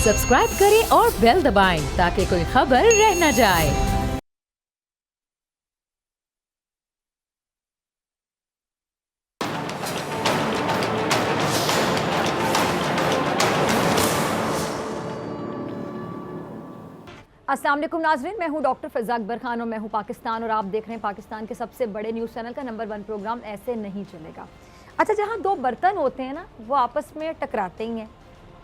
Subscribe करें और bell दबाएं ताकि कोई खबर रह न जाए। अस्सलाम वालेकुम नाज़रीन, मैं हूं डॉक्टर फ़िज़ा अकबर खान और मैं हूं पाकिस्तान और आप देख रहे हैं पाकिस्तान के सबसे बड़े न्यूज़ चैनल का नंबर 1 प्रोग्राम ऐसे नहीं चलेगा। अच्छा, जहां दो बर्तन होते हैं ना, वो आपस में टकराते ही हैं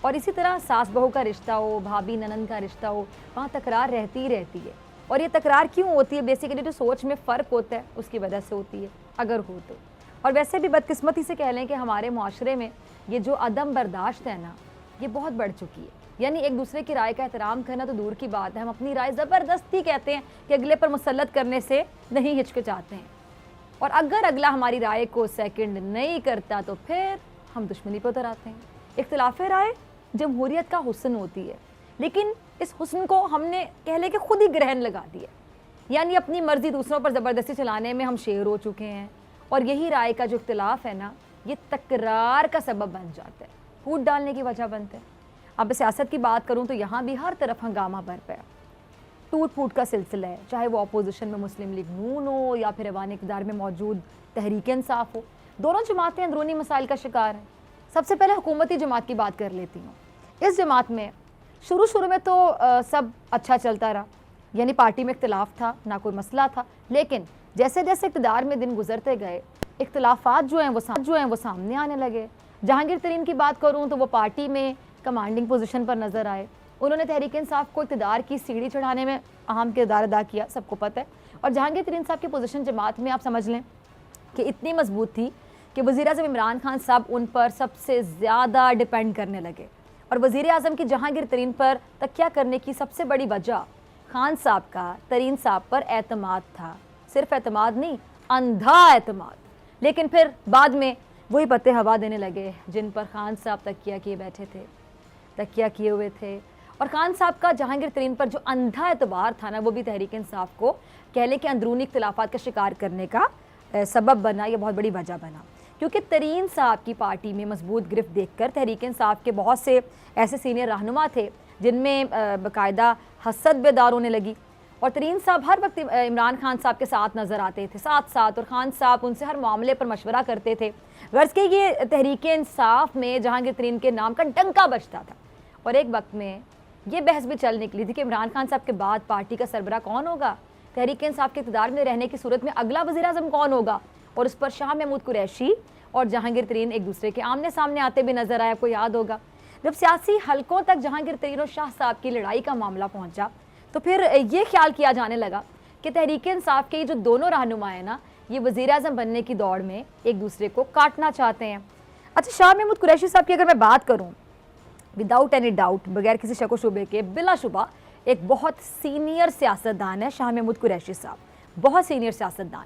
और इसी तरह सास बहू का रिश्ता हो, भाभी ननंद का रिश्ता हो, वहाँ तकरार रहती ही रहती है। और ये तकरार क्यों होती है? बेसिकली जो सोच में फ़र्क होता है उसकी वजह से होती है, अगर हो तो। और वैसे भी बदकिस्मती से कह लें कि हमारे माशरे में ये जो अदम बर्दाश्त है ना, ये बहुत बढ़ चुकी है। यानी एक दूसरे की राय का एहतराम करना तो दूर की बात है, हम अपनी राय ज़बरदस्ती कहते हैं कि अगले पर मुसल्लत करने से नहीं हिचकिचाते हैं। और अगर अगला हमारी राय को सेकंड नहीं करता तो फिर हम दुश्मनी पर उतर आते हैं। इख्तिलाफ राय जमहूरियत का हुस्न होती है, लेकिन इस हुस्न को हमने कह ले कि खुद ही ग्रहण लगा दिया। यानी अपनी मर्जी दूसरों पर ज़बरदस्ती चलाने में हम शेर हो चुके हैं। और यही राय का जो इख्तिलाफ है ना, ये तकरार का सबब बन जाता है, फूट डालने की वजह बनता है। अब सियासत की बात करूं तो यहाँ भी हर तरफ हंगामा बरपा है, टूट फूट का सिलसिला है, चाहे वो अपोजिशन में मुस्लिम लीग नून हो या फिर ऐवान इक़्तिदार में मौजूद तहरीक इंसाफ हो। दोनों जमातें अंदरूनी मसाइल का शिकार हैं। सबसे पहले हुकूमती जमात की बात कर लेती हूँ। इस जमात में शुरू में तो सब अच्छा चलता रहा, यानी पार्टी में इख्तिलाफ था, ना कोई मसला था। लेकिन जैसे जैसे इक़्तिदार में दिन गुजरते गए, इख्तिलाफात जो हैं वो सामने आने लगे। जहांगीर तरीन की बात करूँ तो वो पार्टी में कमांडिंग पोजीशन पर नज़र आए। उन्होंने तहरीक इंसाफ को इक़्तिदार की सीढ़ी चढ़ाने में अहम किरदार अदा किया, सबको पता है। और जहांगीर तरीन साहब की पोजीशन जमात में आप समझ लें कि इतनी मजबूत थी कि वज़ीर-ए-आज़म इमरान खान साहब उन पर सबसे ज़्यादा डिपेंड करने लगे। और वज़ीर-ए-आज़म की जहांगीर तरीन पर तकिया करने की सबसे बड़ी वजह खान साहब का तरीन साहब पर एतमाद था। सिर्फ एतमाद नहीं, अंधा एतमाद। लेकिन फिर बाद में वही पत्ते हवा देने लगे जिन पर खान साहब तकिया किए हुए थे। और खान साहब का जहांगीर तरीन पर जो अंधा एतबार था ना, वो भी तहरीक इंसाफ को कह लें कि अंदरूनी इख्तिलाफात का शिकार करने का सबब बना, ये बहुत बड़ी वजह बना। क्योंकि तरीन साहब की पार्टी में मजबूत गिरफ्त देखकर तहरीक इंसाफ के बहुत से ऐसे सीनियर रहनुमा थे जिनमें बाकायदा हसद बेदार होने लगी। और तरीन साहब हर वक्त इमरान खान साहब के साथ नज़र आते थे, साथ। और खान साहब उनसे हर मामले पर मशवरा करते थे। गर्ज के ये तहरीक इंसाफ में जहांगीर तरीन के नाम का डंका बजता था। और एक वक्त में ये बहस भी चल निकली थी कि इमरान खान साहब के बाद पार्टी का सरबरा कौन होगा, तहरीक इंसाफ के इक़्तिदार में रहने की सूरत में अगला वज़ीर-ए-आज़म कौन होगा। और उस पर शाह महमूद कुरैशी और जहांगीर तरीन एक दूसरे के आमने सामने आते भी नजर आए। आपको याद होगा जब सियासी हलकों तक जहांगीर तरीन और शाह साहब की लड़ाई का मामला पहुंचा तो फिर ये ख्याल किया जाने लगा कि तहरीक इंसाफ के जो दोनों रहनुमा हैं ना, ये वज़ीर-ए-आज़म बनने की दौड़ में एक दूसरे को काटना चाहते हैं। अच्छा, शाह महमूद कुरैशी साहब की अगर मैं बात करूँ, विदाउट एनी डाउट, बगैर किसी शक व शुबे के, बिलाशुबा एक बहुत सीनियर सियासतदान है शाह महमूद कुरैशी साहब। बहुत सीनियर सियासतदान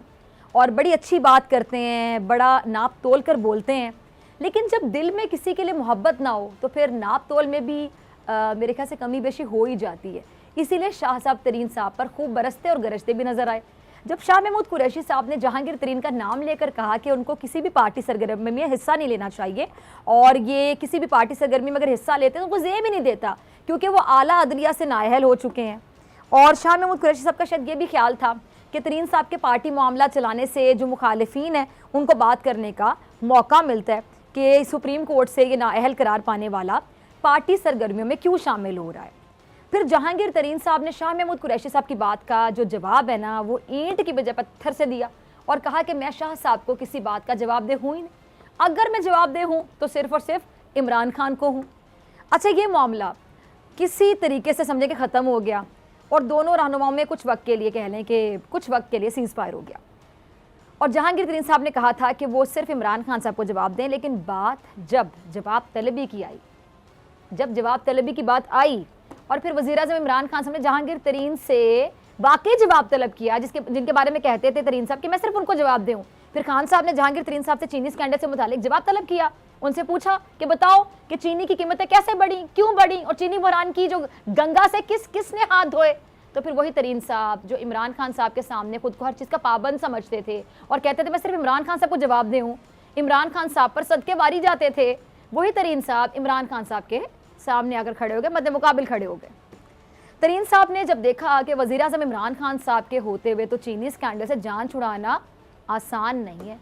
और बड़ी अच्छी बात करते हैं, बड़ा नाप तोल कर बोलते हैं। लेकिन जब दिल में किसी के लिए मोहब्बत ना हो तो फिर नाप तोल में भी मेरे ख्याल से कमी बेशी हो ही जाती है। इसीलिए शाह साहब तरीन साहब पर खूब बरसते और गरजते भी नजर आए। जब शाह महमूद कुरैशी साहब ने जहांगीर तरीन का नाम लेकर कहा कि उनको किसी भी पार्टी सरगर्मी में हिस्सा नहीं लेना चाहिए और ये किसी भी पार्टी सरगर्मी में अगर हिस्सा लेते हैं तो उनको ज़े भी नहीं देता क्योंकि वो आला अदलिया से नाअहल हो चुके हैं। और शाह महमूद कुरैशी साहब का शायद ये भी ख्याल था कि तरीन साहब के पार्टी मामला चलाने से जो मुखालिफिन हैं उनको बात करने का मौका मिलता है कि सुप्रीम कोर्ट से ये नाअहल करार पाने वाला पार्टी सरगर्मियों में क्यों शामिल हो रहा है। फिर जहांगीर तरीन साहब ने शाह महमूद कुरैशी साहब की बात का जो जवाब है ना, वो ईंट की बजाय पत्थर से दिया और कहा कि मैं शाह साहब को किसी बात का जवाबदेह हूँ ही नहीं, अगर मैं जवाबदेह हूँ तो सिर्फ और सिर्फ इमरान खान को हूँ। अच्छा, ये मामला किसी तरीके से समझे कि ख़त्म हो गया और दोनों रहनुमाओं में कुछ वक्त के लिए कह लें कि कुछ वक्त के लिए सीज़ फायर हो गया। और जहांगीर तरीन साहब ने कहा था कि वो सिर्फ इमरान खान साहब को जवाब दें। लेकिन बात जब जवाब तलबी की आई, जब जवाब तलबी की बात आई और फिर वज़ीर-ए-आज़म इमरान खान साहब ने जहांगीर तरीन से वाकई जवाब तलब किया, जिनके बारे में कहते थे तरीन साहब कि मैं सिर्फ उनको जवाब दूँ। फिर खान साहब ने जहांगीर तरीन साहब से चीनी स्कैंडल से मुतालिक जवाब तलब किया। उनसे पूछा कि बताओ कि चीनी की कीमतें कैसे बढ़ी, क्यों बढ़ी और चीनी बहरान की जो गंगा से किसने हाथ धोए। तो फिर वही तरीन साहब जो इमरान खान साहब के सामने खुद को हर चीज़ का पाबंद समझते थे और कहते थे मैं सिर्फ इमरान खान साहब को जवाब दूँ, इमरान खान साहब पर सदके वारी जाते थे, वही तरीन साहब इमरान खान साहब के सामने आकर खड़े हो गए, मद्दे मुकाबिल खड़े हो गए। तरीन साहब ने जब देखा कि वज़ीर आज़म इमरान खान साहब के होते हुए तो चीनी स्कैंडल से जान छुड़ाना आसान नहीं है,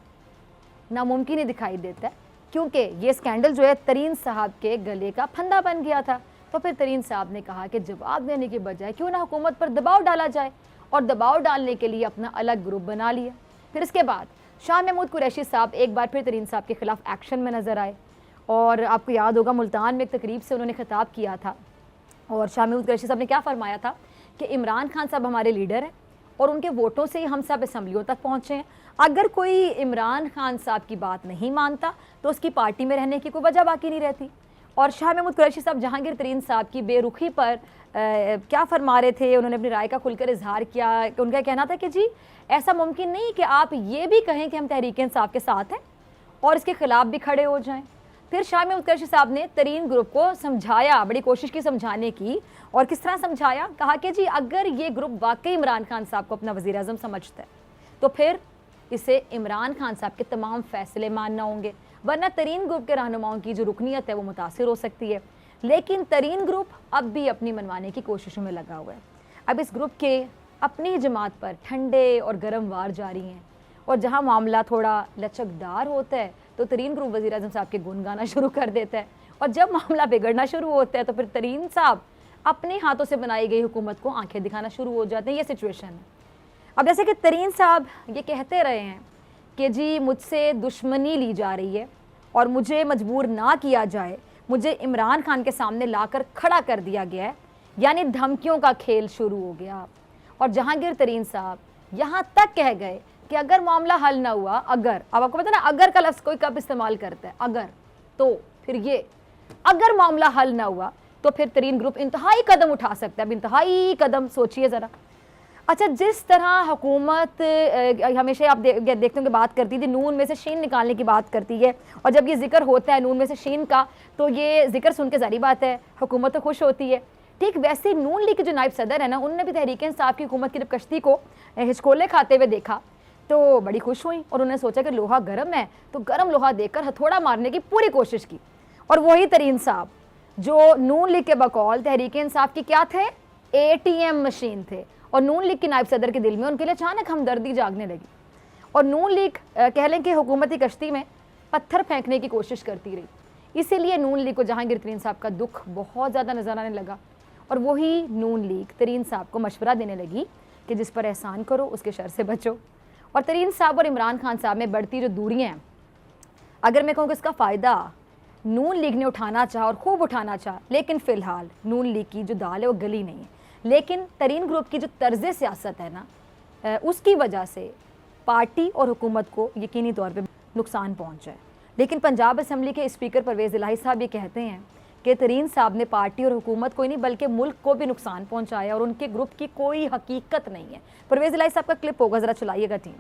नामुमकिन ही दिखाई देता है, क्योंकि ये स्कैंडल जो है तरीन साहब के गले का फंदा बन गया था। तो फिर तरीन साहब ने कहा कि जवाब देने के बजाय क्यों ना हुकूमत पर दबाव डाला जाए, और दबाव डालने के लिए अपना अलग ग्रुप बना लिया। फिर इसके बाद शाह महमूद कुरैशी साहब एक बार फिर तरीन साहब के खिलाफ एक्शन में नजर आए, और आपको याद होगा मुल्तान में एक तकरीब से उन्होंने खिताब किया था, और शाह महमूद कुरैशी साहब ने क्या फरमाया था कि इमरान खान साहब हमारे लीडर हैं और उनके वोटों से ही हम सब असम्बलियों तक पहुँचे हैं। अगर कोई इमरान खान साहब की बात नहीं मानता तो उसकी पार्टी में रहने की कोई वजह बाकी नहीं रहती। और शाह महमूद कुरैशी साहब जहांगीर तरीन साहब की बेरुखी पर क्या फरमा रहे थे, उन्होंने अपनी राय का खुलकर इजहार किया कि उनका कहना था कि जी ऐसा मुमकिन नहीं कि आप ये भी कहें कि हम तहरीक इंसाफ के साथ हैं और इसके खिलाफ भी खड़े हो जाएं। फिर शाह महमूद कुरैशी साहब ने तरीन ग्रुप को समझाया, बड़ी कोशिश की समझाने की, और किस तरह समझाया, कहा कि जी अगर ये ग्रुप वाकई इमरान खान साहब को अपना वज़ीर आज़म समझता है तो फिर इसे इमरान खान साहब के तमाम फैसले मानना होंगे, वरना तरीन ग्रुप के रहनुमाओं की जो रुकनीत है वो मुतासिर हो सकती है। लेकिन तरीन ग्रुप अब भी अपनी मनवाने की कोशिशों में लगा हुआ है। अब इस ग्रुप के अपनी जमात पर ठंडे और गर्म वार जारी हैं, और जहां मामला थोड़ा लचकदार होता है तो तरीन ग्रुप वज़ीर आज़म साहब के गुन गाना शुरू कर देता है, और जब मामला बिगड़ना शुरू होता है तो फिर तरीन साहब अपने हाथों से बनाई गई हुकूमत को आंखें दिखाना शुरू हो जाते हैं। ये सिचुएशन है। अब जैसे कि तरीन साहब ये कहते रहे हैं कि जी मुझसे दुश्मनी ली जा रही है और मुझे मजबूर ना किया जाए, मुझे इमरान खान के सामने लाकर खड़ा कर दिया गया है, यानी धमकियों का खेल शुरू हो गया। और जहांगीर तरीन साहब यहाँ तक कह गए कि अगर मामला हल ना हुआ, अगर, अब आपको पता ना अगर का लफ्ज़ कोई कब इस्तेमाल करता है, अगर, तो फिर ये अगर मामला हल ना हुआ तो फिर तरीन ग्रुप इंतहाई कदम उठा सकता है। अब इंतहाई कदम सोचिए ज़रा। अच्छा, जिस तरह हुकूमत हमेशा आप देखते होंगे बात करती थी नून में से शीन निकालने की बात करती है, और जब ये जिक्र होता है नून में से शीन का तो ये जिक्र सुन के जारी बात है हुकूमत तो खुश होती है। ठीक वैसे नून लीग के जो नायब सदर है ना, उन्होंने भी तहरीक इंसाफ की हुकूमत की जब कश्ती को हिचकोले खाते हुए देखा तो बड़ी खुश हुई, और उन्होंने सोचा कि लोहा गर्म है तो गर्म लोहा देकर हथौड़ा मारने की पूरी कोशिश की। और वही तरीन साहब जो नून लीग के बकौल तहरीक इंसाफ की क्या थे, ATM मशीन थे, और नून लीग की नायब सदर के दिल में उनके लिए अचानक हमदर्दी जागने लगी, और नून लीग कह लें कि हुकूमती कश्ती में पत्थर फेंकने की कोशिश करती रही। इसीलिए नून लीग को जहांगीर तरीन साहब का दुख बहुत ज़्यादा नजर आने लगा, और वही नून लीग तरीन साहब को मशवरा देने लगी कि जिस पर एहसान करो उसके शर से बचो। और तरीन साहब और इमरान खान साहब में बढ़ती जो दूरियाँ हैं, अगर मैं कहूँ कि इसका फ़ायदा नून लीग ने उठाना चाहा और खूब उठाना चाहा, लेकिन फ़िलहाल नून लीग की जो दाल है वो गली नहीं है। लेकिन तरीन ग्रुप की जो तर्ज़ सियासत है ना, उसकी वजह से पार्टी और हुकूमत को यकीनी तौर पे नुकसान पहुंचा है। लेकिन पंजाब असम्बली के स्पीकर परवेज़ इलाही साहब ये कहते हैं कि तरीन साहब ने पार्टी और हुकूमत को ही नहीं बल्कि मुल्क को भी नुकसान पहुंचाया, और उनके ग्रुप की कोई हकीकत नहीं है। परवेज़ इलाही साहब का क्लिप होगा, ज़रा चलाइएगा टीम।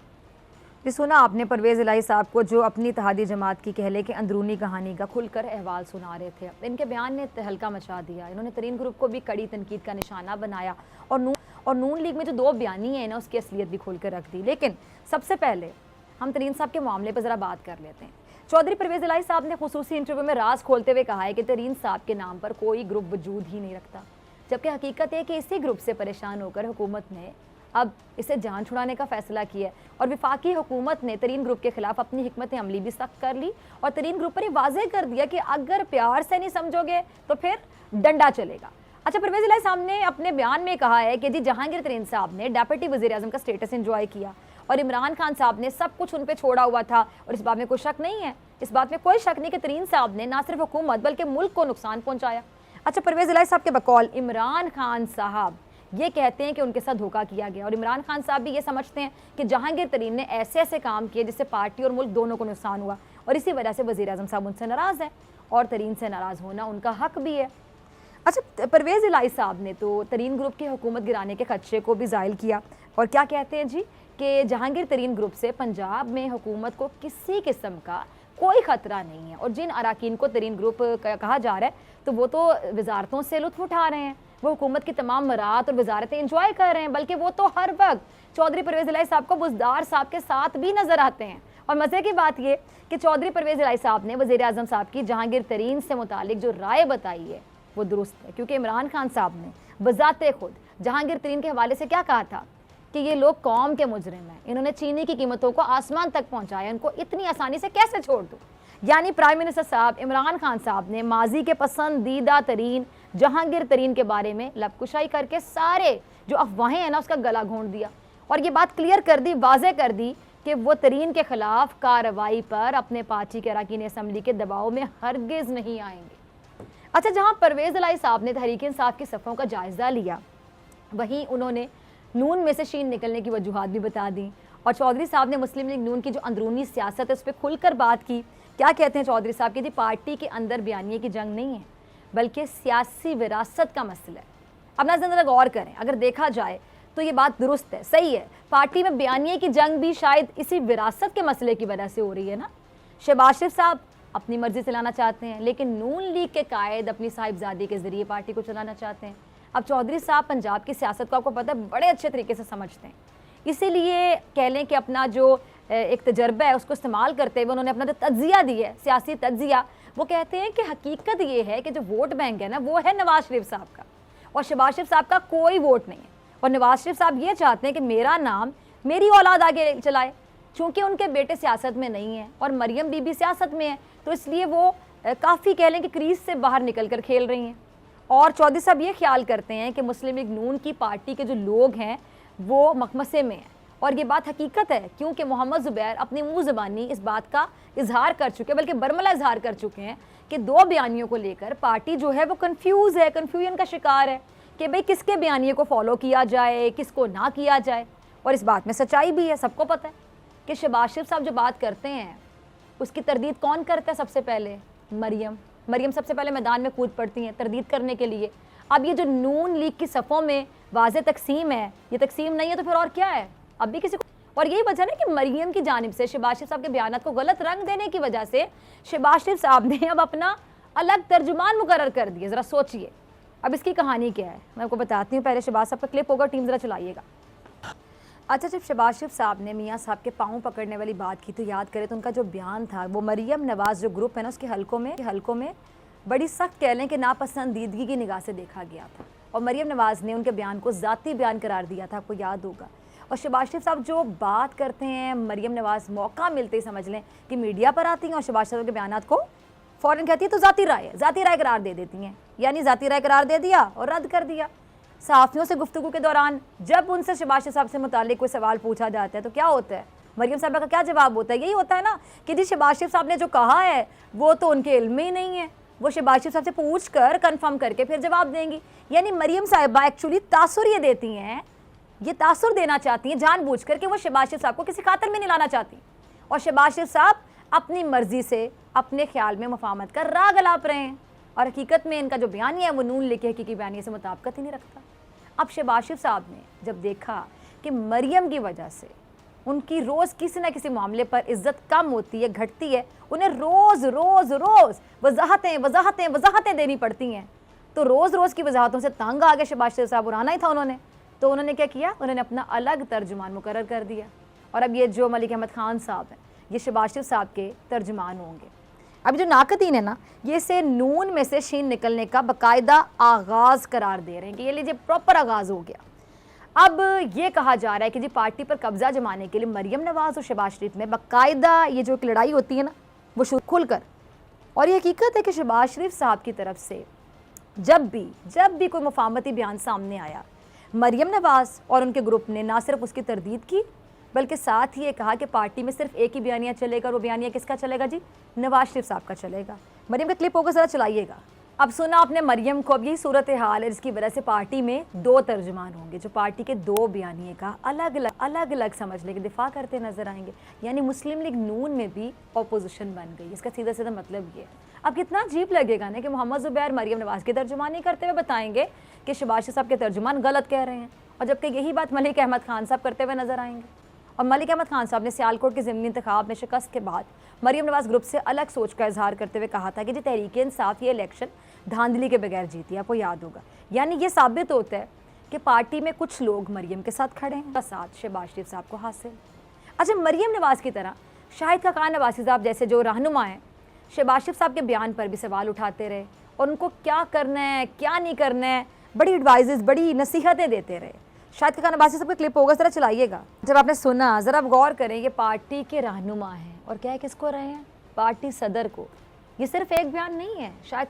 ये सुना आपने परवेज़ इलाही साहब को, जो अपनी इत्तेहादी जमात की कह ले कि अंदरूनी कहानी का खुलकर अहवाल सुना रहे थे। इनके बयान ने तहलका मचा दिया, इन्होंने तरीन ग्रुप को भी कड़ी तनकीद का निशाना बनाया, और नून लीग में जो दो बयानी है ना उसकी असलियत भी खोल कर रख दी। लेकिन सबसे पहले हम तरीन साहब के मामले पर ज़रा बात कर लेते हैं। चौधरी परवेज़ इलाही साहब ने खुसूसी इंटरव्यू में राज खोलते हुए कहा है कि तरीन साहब के नाम पर कोई ग्रुप वजूद ही नहीं रखता, जबकि हकीकत है कि इसी ग्रुप से परेशान होकर हुकूमत ने अब इसे जान छुड़ाने का फैसला किया, और विफाकी हुकूमत ने तरीन ग्रुप के खिलाफ अपनी हिकमत अमली भी सख्त कर ली, और तरीन ग्रुप पर ये वाज़ेह कर दिया कि अगर प्यार से नहीं समझोगे तो फिर डंडा चलेगा। अच्छा, परवेज़ इलाही साहब ने अपने बयान में कहा है कि जी जहांगीर तरीन साहब ने डेप्यूटी वज़ीर आज़म का स्टेटस एंजॉय किया, और इमरान खान साहब ने सब कुछ उन पर छोड़ा हुआ था, और इस बात में कोई शक नहीं है, इस बात में कोई शक नहीं कि तरीन साहब ने ना सिर्फ हुकूमत बल्कि मुल्क को नुकसान पहुँचाया। अच्छा, परवेज़ इलाही साहब के बकौल इमरान खान साहब ये कहते हैं कि उनके साथ धोखा किया गया, और इमरान खान साहब भी ये समझते हैं कि जहांगीर तरीन ने ऐसे ऐसे काम किए जिससे पार्टी और मुल्क दोनों को नुकसान हुआ, और इसी वजह से वज़ीर आज़म साहब उनसे नाराज़ हैं, और तरीन से नाराज़ होना उनका हक भी है। अच्छा, परवेज़ इलाही साहब ने तो तरीन ग्रुप की हुकूमत गिराने के खदशे को भी ज़ाहिर किया, और क्या कहते हैं जी कि जहांगीर तरीन ग्रुप से पंजाब में हुकूमत को किसी किस्म का कोई ख़तरा नहीं है, और जिन अराकीन को तरीन ग्रुप कहा जा रहा है तो वो तो वजारतों से लुत्फ़ उठा रहे हैं, वो हुकूमत की तमाम मरात और वजारतें इंजॉय कर रहे हैं, बल्कि वो तो हर वक्त चौधरी परवेज़ इलाही साहब को बुज़दार साहब के साथ भी नज़र आते हैं। और मज़े की बात ये कि चौधरी परवेज़ इलाही साहब ने वज़ीर आज़म साहब की जहांगीर तरीन से मुतालिक जो राय बताई है वो दुरुस्त है, क्योंकि इमरान खान साहब ने बजाते खुद जहांगीर तरीन के हवाले से क्या कहा था कि ये लोग कौम के मुजरिम हैं, इन्होंने चीनी की कीमतों को आसमान तक पहुंचाया, इनको इतनी आसानी से कैसे छोड़ दूँ। यानी प्राइम मिनिस्टर साहब इमरान खान साहब ने माजी के पसंदीदा तरीन जहांगीर तरीन के बारे में लबकुशाई करके सारे जो अफवाहें हैं ना उसका गला घोंट दिया और ये बात क्लियर कर दी, वाजे कर दी कि वो तरीन के खिलाफ कार्रवाई पर अपने पार्टी के अरकान असम्बली के दबाव में हरगिज़ नहीं आएंगे। अच्छा, जहां परवेज़ इलाही साहब ने तहरीक इंसाफ की सफ़ों का जायज़ा लिया, वहीं उन्होंने नून में से शीन निकलने की वजूहात भी बता दी और चौधरी साहब ने मुस्लिम लीग नून की जो अंदरूनी सियासत है उस पर खुलकर बात की। क्या कहते हैं चौधरी साहब कि जी पार्टी के अंदर बयानिए की जंग नहीं है बल्कि सियासी विरासत का मसला है। अब ना ज़रा गौर करें, अगर देखा जाए तो ये बात दुरुस्त है, सही है, पार्टी में बयानिए की जंग भी शायद इसी विरासत के मसले की वजह से हो रही है ना। शहबाज शरीफ साहब अपनी मर्जी से लाना चाहते हैं, लेकिन नून लीग के कायद अपनी साहिबजादी के ज़रिए पार्टी को चलाना चाहते हैं। अब चौधरी साहब पंजाब की सियासत को आपको पता है बड़े अच्छे तरीके से समझते हैं, इसीलिए कह लें कि अपना जो एक तजर्बा है उसको इस्तेमाल करते हुए उन्होंने अपना जो तज्जिया दी है, सियासी तज्जिया, वो कहते हैं कि हकीकत ये है कि जो वोट बैंक है ना वो है नवाज शरीफ साहब का और शहबाज शरीफ साहब का कोई वोट नहीं है। और नवाज शरीफ साहब ये चाहते हैं कि मेरा नाम मेरी औलाद आगे चलाए, चूँकि उनके बेटे सियासत में नहीं है और मरियम बीबी सियासत में है, तो इसलिए वो काफ़ी कह लें कि क्रीज से बाहर निकल कर खेल रही हैं। और चौधरी साहब ये ख्याल करते हैं कि मुस्लिम लीग नून की पार्टी के जो लोग हैं वो मखमसे में हैं और ये बात हकीकत है, क्योंकि मोहम्मद ज़ुबैर अपनी मुँह ज़बानी इस बात का इजहार कर चुके हैं, बल्कि बरमला इजहार कर चुके हैं कि दो बयानियों को लेकर पार्टी जो है वो कन्फ्यूज़ है, कन्फ्यूजन का शिकार है कि भाई किसके बयानिए को फॉलो किया जाए, किसको ना किया जाए। और इस बात में सच्चाई भी है, सबको पता है कि शहबाज शरीफ साहब जो बात करते हैं उसकी तरदीद कौन करता है? सबसे पहले मरियम सबसे पहले मैदान में कूद पड़ती हैं तरदीद करने के लिए। अब ये जो नून लीग की सफ़ों में वाज़े तकसीम है, ये तकसीम नहीं है तो फिर और क्या है? अब भी किसी को, और यही वजह है कि मरियम की जानिब से शहबाज शरीफ साहब के बयानात को गलत रंग देने की वजह से शहबाज शरीफ साहब ने अब अपना अलग तर्जुमान मुकर्रर कर दिया। ज़रा सोचिए अब इसकी कहानी क्या है, मैं आपको बताती हूँ। पहले शहबाज साहब का क्लिप होगा, टीम ज़रा चलाइएगा। अच्छा, जब शहबाज शरीफ साहब ने मियाँ साहब के पाँव पकड़ने वाली बात की तो याद करें तो उनका जो बयान था वो मरियम नवाज़ जो ग्रुप है ना उसके हलकों में बड़ी सख्त कह लें कि नापसंदीदगी की निगाह से देखा गया था और मरियम नवाज़ ने उनके बयान को ज़ाती बयान करार दिया था, आपको याद होगा। और शहबाज शरीफ साहब जो बात करते हैं, मरियम नवाज़ मौका मिलते ही समझ लें कि मीडिया पर आती हैं और शहबाज साहब के बयानात को फ़ौरन कहती है तो ज़ाती राय करार दे देती हैं, यानी ज़ाती राय करार दे दिया और रद्द कर दिया। सहाफ़ियों से गुफ्तगू के दौरान जब उनसे शहबाज शरीफ साहब से मुताल्लिक़ कोई सवाल पूछा जाता है तो क्या होता है? मरियम साहबा का क्या जवाब होता है? यही होता है ना कि जी शहबाज शरीफ साहब ने जो कहा है वो तो उनके इल्म में ही नहीं है, वो शहबाज शरीफ साहब से पूछ कर कन्फर्म करके फिर जवाब देंगी। यानी मरियम साहिबा एक्चुअली तासुर ये देती हैं, ये तासुर देना चाहती हैं जानबूझकर कि वो शहबाज शरीफ साहब को किसी खातर में नहीं लाना चाहती और शहबाज शरीफ साहब अपनी मर्जी से अपने ख्याल में मुफाहमत का राग अलाप रहे हैं और हकीकत में इनका जो बयानिया है वो नून लिखे हकीकी बयानिए से मुताबिकत ही नहीं रखता। अब शहबाज शरीफ साहब ने जब देखा कि मरियम की वजह से उनकी रोज़ किसी न किसी मामले पर इज्जत कम होती है, घटती है, उन्हें रोज़ वजाहतें देनी पड़ती हैं, तो रोज़ की वजाहतों से तंग आ गए शहबाज शरीफ साहब, उड़ाना ही था उन्होंने। तो उन्होंने क्या किया, उन्होंने अपना अलग तर्जुमान मुकर्रर कर दिया और अब ये जो मलिक अहमद खान साहब हैं ये शहबाज शरीफ साहब के तर्जुमान होंगे। अब जो नाकदीन है ना ये इसे नून में से शीन निकलने का बाकायदा आगाज़ करार दे रहे हैं कि ये लीजिए प्रॉपर आगाज़ हो गया। अब ये कहा जा रहा है कि जी पार्टी पर कब्जा जमाने के लिए मरियम नवाज़ और शहबाज शरीफ में बाकायदा ये जो एक लड़ाई होती है ना वो शुरू खुलकर, और ये हकीकत है कि शहबाज शरीफ साहब की तरफ से जब भी कोई मुफाहमती बयान सामने आया, मरियम नवाज़ और उनके ग्रुप ने ना सिर्फ उसकी तरदीद की बल्कि साथ ही ये कहा कि पार्टी में सिर्फ एक ही बयानिया चलेगा और वो बयानिया किसका चलेगा जी? नवाज शरीफ साहब का चलेगा। मरियम का क्लिप होगा, ज़रा चलाइएगा। अब सुना आपने मरियम को। अब यही सूरत हाल है जिसकी वजह से पार्टी में दो तर्जुमान होंगे जो पार्टी के दो बयानिए का अलग अलग समझ लेके दिफा करते नजर आएंगे। यानी मुस्लिम लीग नून में भी अपोजिशन बन गई। इसका सीधा सीधा मतलब ये। अब कितना अजीब लगेगा ना कि मोहम्मद ज़ुबैर मरियम नवाज़ की तर्जुमानी करते हुए बताएंगे कि शहबाज शरीफ साहब के तर्जुमान गलत कह रहे हैं, और जबकि यही बात मलिक अहमद खान साहब करते हुए नजर आएंगे। और मलिक अहमद खान साहब ने सियालकोट के ज़िमनी इंतखाब में शिकस्त के बाद मरियम नवाज़ ग्रुप से अलग सोच का इजहार करते हुए कहा था कि जी तहरीक इंसाफ ये इलेक्शन धांधली के बगैर जीती, आपको याद होगा। यानी ये साबित होता है कि पार्टी में कुछ लोग मरियम के साथ खड़े हैं, साथ शहबाज शरीफ साहब को हासिल। अच्छा, मरियम नवाज़ की तरह शाहिद खाकान नवाज़ी साहब जैसे जो रहनुमा हैं शहबाज शरीफ साहब के बयान पर भी सवाल उठाते रहे और उनको क्या करना है क्या नहीं करना है बड़ी एडवाइजेस बड़ी नसीहतें देते रहे। शाहिद खान अब्बासी सबका क्लिप होगा, ज़रा चलाइएगा। जब आपने सुना ज़रा आप गौर करें, ये पार्टी के रहनुमा हैं और क्या है किसको रहे हैं, पार्टी सदर को। ये सिर्फ एक बयान नहीं है, शाहिद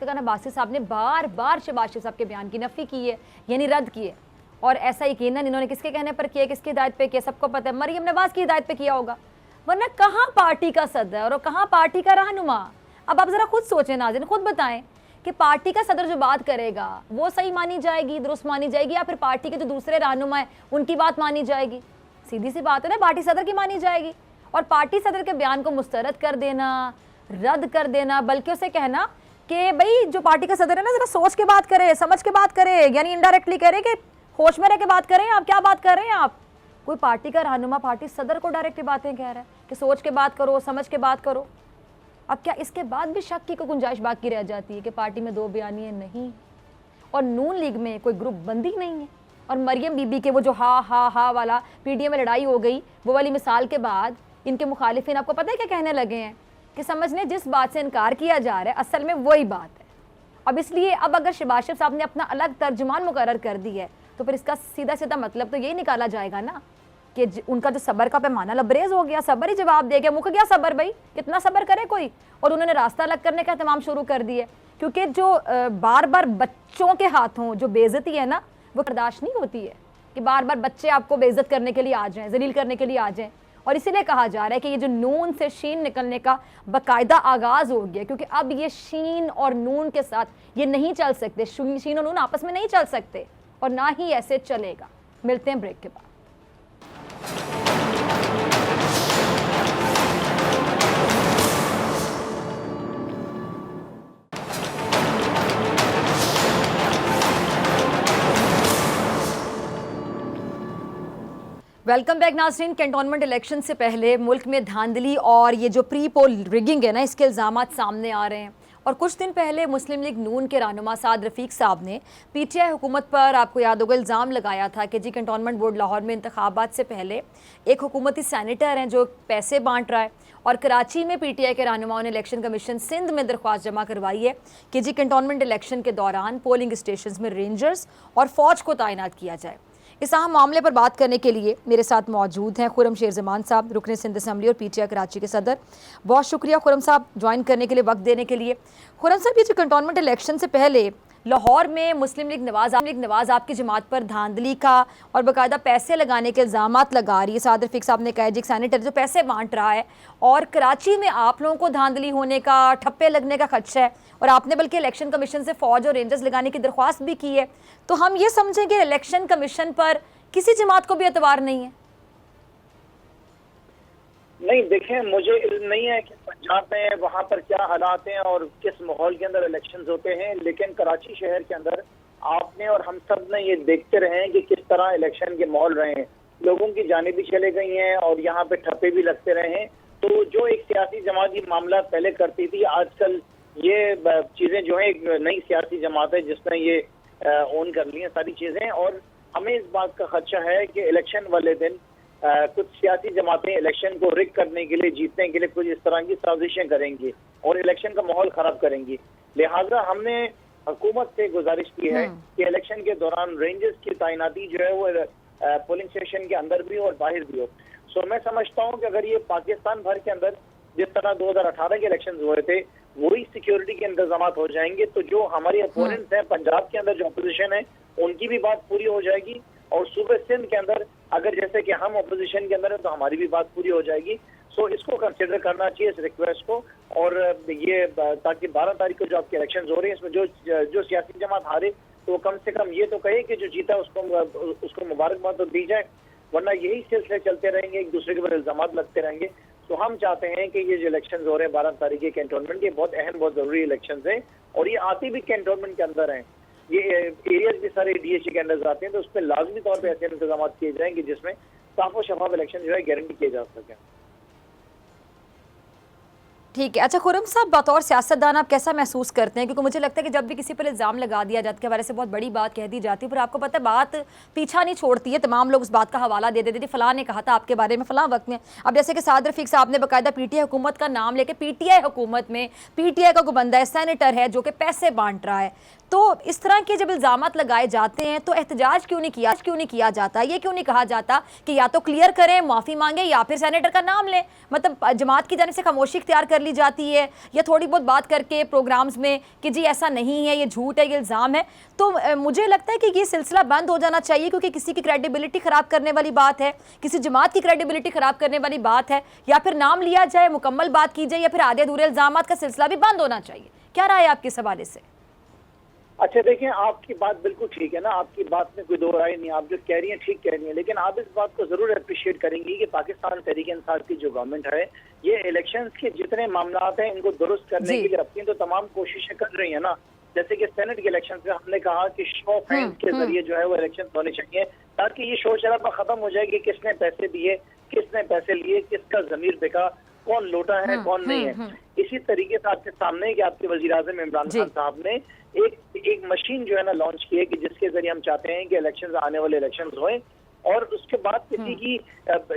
खान अब्बासी साहब ने बार बार शहबाज शरीफ साहब के बयान की नफ़ी की है, यानी रद्द की है। और ऐसा यकीनन इन्होंने किसके कहने पर किया, किसकी हिदायत पे किया, सबको पता है, मरियम नवाज की हिदायत पे किया होगा, वरना कहाँ पार्टी का सदर और कहाँ पार्टी का रहनुमा। अब आप ज़रा खुद सोचें नाज़रीन, खुद बताएं कि पार्टी का सदर जो बात करेगा वो सही मानी जाएगी, दुरुस्त मानी जाएगी, या फिर पार्टी के जो दूसरे रहनुमा है उनकी बात मानी जाएगी। सीधी सी बात है ना, पार्टी सदर की मानी जाएगी। और पार्टी सदर के बयान को मुस्तरद कर देना, रद्द कर देना, बल्कि उसे कहना कि भाई जो पार्टी का सदर है ना, ज़रा सोच के बात करे, समझ के बात करे, यानी इनडायरेक्टली कह रहे कि होश में रह के बात करें, आप क्या बात कर रहे हैं आप। कोई पार्टी का रहनुमा पार्टी सदर को डायरेक्टली बातें कह रहा है कि सोच के बात करो, समझ के बात करो। अब क्या इसके बाद भी शक की कोई गुंजाइश बाकी रह जाती है कि पार्टी में दो बयानिए नहीं, और नून लीग में कोई ग्रुप बंदी नहीं है, और मरियम बीबी के वो जो हा वाला पीडीएम में लड़ाई हो गई, वो वाली मिसाल के बाद इनके मुखालिफिन आपको पता है क्या कहने लगे हैं कि समझने जिस बात से इनकार किया जा रहा है असल में वही बात है। अब इसलिए अब अगर शहबाज शरीफ साहब ने अपना अलग तर्जुमान मुकर्रर कर दी है तो फिर इसका सीधा सीधा मतलब तो यही निकाला जाएगा ना कि उनका जो सब्र का पैमाना लबरेज हो गया, सब्र ही जवाब दे गया, मुक गया सब्र, भाई कितना सब्र करे कोई। और उन्होंने रास्ता अलग करने का एहतमाम शुरू कर दिया, क्योंकि जो बार बार बच्चों के हाथों जो बेइज्जती है ना, वो बर्दाश्त नहीं होती है कि बार बार बच्चे आपको बेइज्जत करने के लिए आ जाएं, जलील करने के लिए आ जाएं। और इसीलिए कहा जा रहा है कि ये जो नून से शीन निकलने का बाकायदा आगाज़ हो गया, क्योंकि अब ये शीन और नून के साथ ये नहीं चल सकते, शीन और नून आपस में नहीं चल सकते, और ना ही ऐसे चलेगा। मिलते हैं ब्रेक के बाद। वेलकम बैक नाज़रीन। कैंटोनमेंट इलेक्शन से पहले मुल्क में धांधली और ये जो प्री पोल रिगिंग है ना, इसके इल्ज़ामात सामने आ रहे हैं। और कुछ दिन पहले मुस्लिम लीग नून के रहनुमा साद रफ़ीक साहब ने पीटीआई हुकूमत पर, आपको याद होगा, इल्ज़ाम लगाया था कि जी कैंटोनमेंट बोर्ड लाहौर में इंतखाबात से पहले एक हुकूमती सैनेटर हैं जो पैसे बांट रहा है। और कराची में पीटीआई के रहनुमाओं ने इलेक्शन कमीशन सिंध में दरख्वास्त जमा करवाई है कि जी कैंटोनमेंट इलेक्शन के दौरान पोलिंग स्टेशन में रेंजर्स और फ़ौज को तैनात किया जाए। इस अहम मामले पर बात करने के लिए मेरे साथ मौजूद हैं खुर्रम शेर ज़मान साहब, रुकन सिंध असम्बली और पीटीआई कराची के सदर। बहुत शुक्रिया खुर्रम साहब ज्वाइन करने के लिए, वक्त देने के लिए। खुर्रम साहब, ये जो कैंटोनमेंट इलेक्शन से पहले लाहौर में मुस्लिम लीग नवाज आपकी जमात पर धांधली का और बाकायदा पैसे लगाने के इल्ज़ामात लगा रही है। साद रफ़ीक साहब ने कहा जी एक सैनेटर जो पैसे बांट रहा है, और कराची में आप लोगों को धांधली होने का, ठप्पे लगने का खदशा है, और आपने बल्कि इलेक्शन कमीशन से फ़ौज और रेंजर्स लगाने की दरख्वास्त भी की है। तो हम ये समझें कि इलेक्शन कमीशन पर किसी जमात को भी एतबार नहीं है? नहीं, देखें, मुझे इल्म नहीं है कि पंजाब में वहाँ पर क्या हालात हैं और किस माहौल के अंदर इलेक्शंस होते हैं, लेकिन कराची शहर के अंदर आपने और हम सब ने ये देखते रहे हैं कि किस तरह इलेक्शन के माहौल रहे हैं। लोगों की जानें भी चले गई हैं और यहाँ पे ठप्पे भी लगते रहे हैं। तो जो एक सियासी जमात ये मामला पहले करती थी, आजकल ये चीज़ें जो है एक नई सियासी जमात है जिसने ये ओन कर ली हैं सारी चीज़ें। और हमें इस बात का खदशा है कि इलेक्शन वाले दिन कुछ सियासी जमातें इलेक्शन को रिग करने के लिए, जीतने के लिए कुछ इस तरह की साजिशें करेंगी और इलेक्शन का माहौल खराब करेंगी। लिहाजा हमने हुकूमत से गुजारिश की है कि इलेक्शन के दौरान रेंजर्स की तैनाती जो है वो पोलिंग स्टेशन के अंदर भी और बाहर भी हो। सो मैं समझता हूँ कि अगर ये पाकिस्तान भर के अंदर जिस तरह 2018 के इलेक्शन हुए थे वही सिक्योरिटी के इंतजाम हो जाएंगे, तो जो हमारे अपोनेंट्स हैं पंजाब के अंदर, जो अपोजिशन है, उनकी भी बात पूरी हो जाएगी। और सूबे सिंध के अंदर अगर जैसे कि हम अपोजिशन के अंदर है तो हमारी भी बात पूरी हो जाएगी। सो इसको कंसिडर करना चाहिए, इस रिक्वेस्ट को। और ये ताकि 12 तारीख को जो आपके इलेक्शन हो रहे हैं इसमें जो सियासी जमात हारे तो कम से कम ये तो कहे कि जो जीता उसको मुबारकबाद तो दी जाए, वरना यही सिलसिले चलते रहेंगे, एक दूसरे के ऊपर इल्जाम लगते रहेंगे। तो हम चाहते हैं कि ये जो इलेक्शन हो रहे हैं 12 तारीख के कैंटोनमेंट के, बहुत अहम, बहुत जरूरी इलेक्शन है, और ये आती भी कैंटोनमेंट के अंदर हैं। ये एरियाज भी सारे डीएचए के अंदर आते हैं, तो उस पर लाजमी तौर पर ऐसे इंतजाम किए जाएंगे जिसमें साफ और शफाफ इलेक्शन जो है गारंटी किए जा सके। ठीक है। अच्छा खुर्रम साहब, बतौर सियासतदान आप कैसा महसूस करते हैं? क्योंकि मुझे लगता है कि जब भी किसी पर इल्ज़ाम लगा दिया जाता है, के हवाले से बहुत बड़ी बात कह दी जाती है, पर आपको पता है बात पीछा नहीं छोड़ती है, तमाम लोग उस बात का हवाला दे देते थे, फलां ने कहा था आपके बारे में फलां वक्त में। अब जैसे कि साद रफीक साहब ने बाकायदा पीटीआई हुकूमत का नाम लेके, पीटीआई हुकूमत में पीटीआई का कोई बंदा है, सेनेटर है जो कि पैसे बांट रहा है, तो इस तरह के जब इल्ज़ामात लगाए जाते हैं तो एहतजाज क्यों नहीं किया जाता? ये क्यों नहीं कहा जाता कि या तो क्लियर करें, माफ़ी मांगे, या फिर सेनेटर का नाम लें? मतलब जमात की जानिब से खामोशी इख्तियार कर ली जाती है, या थोड़ी बहुत बात करके प्रोग्राम्स में कि जी ऐसा नहीं है, ये झूठ है, ये इल्ज़ाम है। तो मुझे लगता है कि ये सिलसिला बंद हो जाना चाहिए, क्योंकि किसी की क्रेडिबिलिटी ख़राब करने वाली बात है, किसी जमात की क्रेडिबिलिटी ख़राब करने वाली बात है। या फिर नाम लिया जाए, मुकम्मल बात की जाए, या फिर आधे अधूरे इल्ज़ामात का सिलसिला भी बंद होना चाहिए। क्या राय है आपके इस हवाले से? अच्छा देखिए, आपकी बात बिल्कुल ठीक है ना, आपकी बात में कोई दो राय नहीं, आप जो कह रही हैं ठीक कह रही हैं, लेकिन आप इस बात को जरूर अप्रिशिएट करेंगी कि पाकिस्तान तहरीक-ए-इंसाफ की जो गवर्नमेंट है, ये इलेक्शंस के जितने मामला हैं इनको दुरुस्त करने के लिए अपनी तो तमाम कोशिशें कर रही है ना। जैसे कि सेनेट के इलेक्शन में हमने कहा कि शो ऑफ हैंड्स के जरिए जो है वो इलेक्शन होने चाहिए, ताकि ये शोर शराबा खत्म हो जाए कि किसने पैसे दिए, किसने पैसे लिए, किसका जमीर बिका, कौन लोटा है कौन नहीं है। इसी तरीके से आपके सामने कि आपके वजीर आज़म इमरान खान साहब ने एक मशीन जो है ना लॉन्च की है कि जिसके जरिए हम चाहते हैं कि इलेक्शंस, आने वाले इलेक्शंस होए, और उसके बाद किसी की